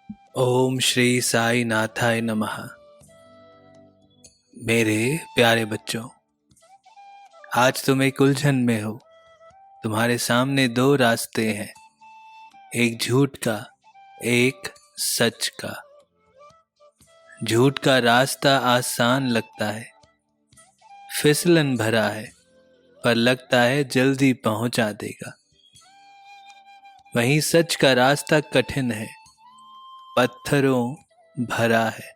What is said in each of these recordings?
ओम श्री साई नाथाय नमः। मेरे प्यारे बच्चों, आज तुम एक उलझन में हो। तुम्हारे सामने दो रास्ते हैं, एक झूठ का, एक सच का। झूठ का रास्ता आसान लगता है, फिसलन भरा है, पर लगता है जल्दी पहुंचा देगा। वहीं सच का रास्ता कठिन है, पत्थरों भरा है,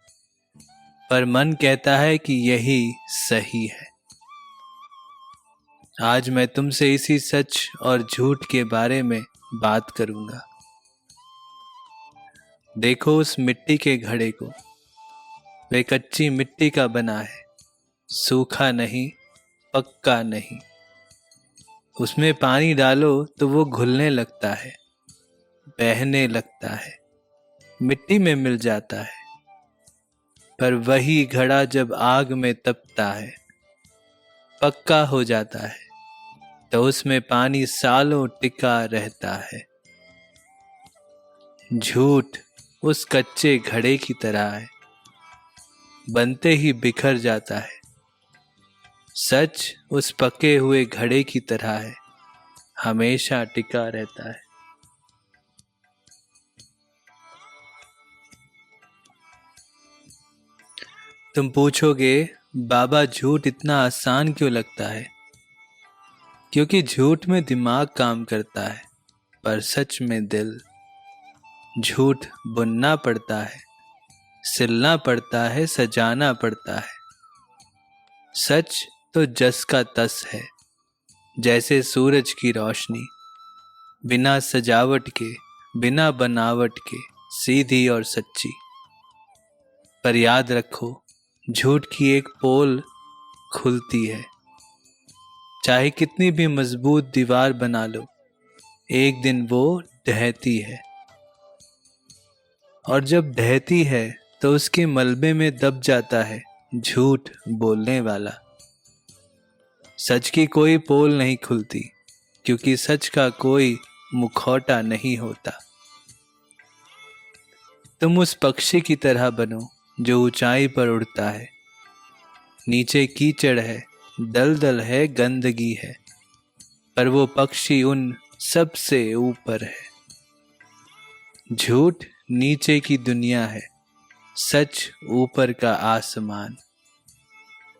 पर मन कहता है कि यही सही है। आज मैं तुमसे इसी सच और झूठ के बारे में बात करूंगा। देखो उस मिट्टी के घड़े को, वे कच्ची मिट्टी का बना है, सूखा नहीं, पक्का नहीं। उसमें पानी डालो तो वो घुलने लगता है, बहने लगता है, मिट्टी में मिल जाता है। पर वही घड़ा जब आग में तपता है, पक्का हो जाता है, तो उसमें पानी सालों टिका रहता है। झूठ उस कच्चे घड़े की तरह है, बनते ही बिखर जाता है। सच उस पके हुए घड़े की तरह है, हमेशा टिका रहता है। तुम पूछोगे, बाबा झूठ इतना आसान क्यों लगता है? क्योंकि झूठ में दिमाग काम करता है, पर सच में दिल। झूठ बुनना पड़ता है, सिलना पड़ता है, सजाना पड़ता है। सच तो जस का तस है, जैसे सूरज की रोशनी, बिना सजावट के, बिना बनावट के, सीधी और सच्ची। पर याद रखो, झूठ की एक पोल खुलती है। चाहे कितनी भी मजबूत दीवार बना लो, एक दिन वो ढहती है। और जब ढहती है तो उसके मलबे में दब जाता है झूठ बोलने वाला। सच की कोई पोल नहीं खुलती, क्योंकि सच का कोई मुखौटा नहीं होता। तुम उस पक्षी की तरह बनो जो ऊंचाई पर उड़ता है। नीचे कीचड़ है, दलदल है, गंदगी है, पर वो पक्षी उन सबसे ऊपर है। झूठ नीचे की दुनिया है, सच ऊपर का आसमान।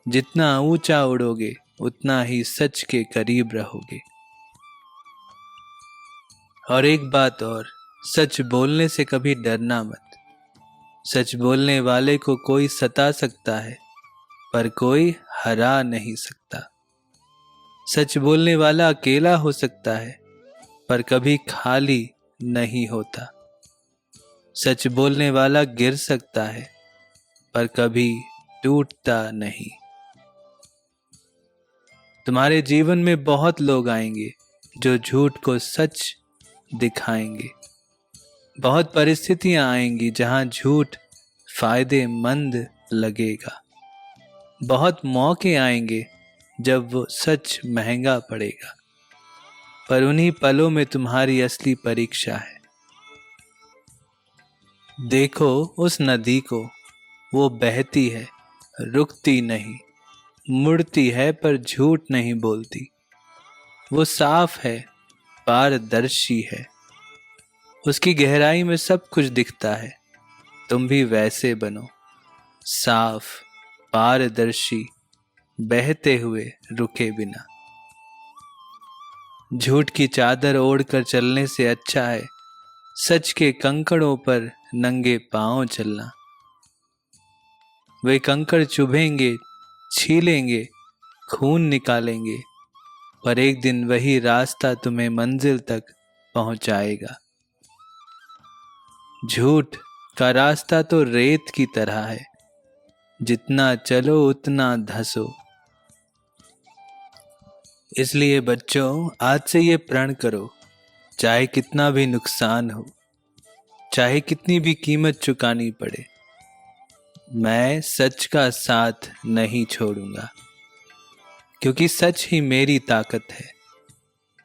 जितना ऊंचा उड़ोगे, उतना ही सच के करीब रहोगे। और एक बात और, सच बोलने से कभी डरना मत। सच बोलने वाले को कोई सता सकता है, पर कोई हरा नहीं सकता। सच बोलने वाला अकेला हो सकता है, पर कभी खाली नहीं होता। सच बोलने वाला गिर सकता है, पर कभी टूटता नहीं। तुम्हारे जीवन में बहुत लोग आएंगे जो झूठ को सच दिखाएंगे। बहुत परिस्थितियां आएंगी जहां झूठ फायदेमंद लगेगा। बहुत मौके आएंगे जब वो सच महंगा पड़ेगा। पर उन्हीं पलों में तुम्हारी असली परीक्षा है। देखो उस नदी को, वो बहती है, रुकती नहीं, मुड़ती है, पर झूठ नहीं बोलती। वो साफ है, पारदर्शी है, उसकी गहराई में सब कुछ दिखता है। तुम भी वैसे बनो, साफ, पारदर्शी, बहते हुए, रुके बिना। झूठ की चादर ओढ़कर चलने से अच्छा है सच के कंकड़ों पर नंगे पांव चलना। वे कंकड़ चुभेंगे, छीलेंगे, खून निकालेंगे, पर एक दिन वही रास्ता तुम्हें मंजिल तक पहुंचाएगा। झूठ का रास्ता तो रेत की तरह है, जितना चलो उतना धंसो। इसलिए बच्चों, आज से ये प्रण करो, चाहे कितना भी नुकसान हो, चाहे कितनी भी कीमत चुकानी पड़े, मैं सच का साथ नहीं छोड़ूंगा। क्योंकि सच ही मेरी ताकत है,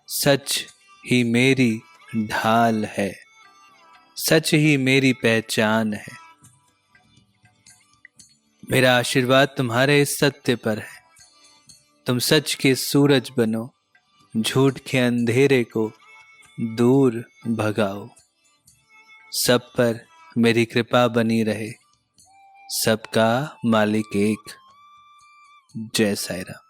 सच ही मेरी ढाल है, सच ही मेरी पहचान है। मेरा आशीर्वाद तुम्हारे इस सत्य पर है। तुम सच के सूरज बनो, झूठ के अंधेरे को दूर भगाओ। सब पर मेरी कृपा बनी रहे। सबका मालिक एक। जय साईं राम।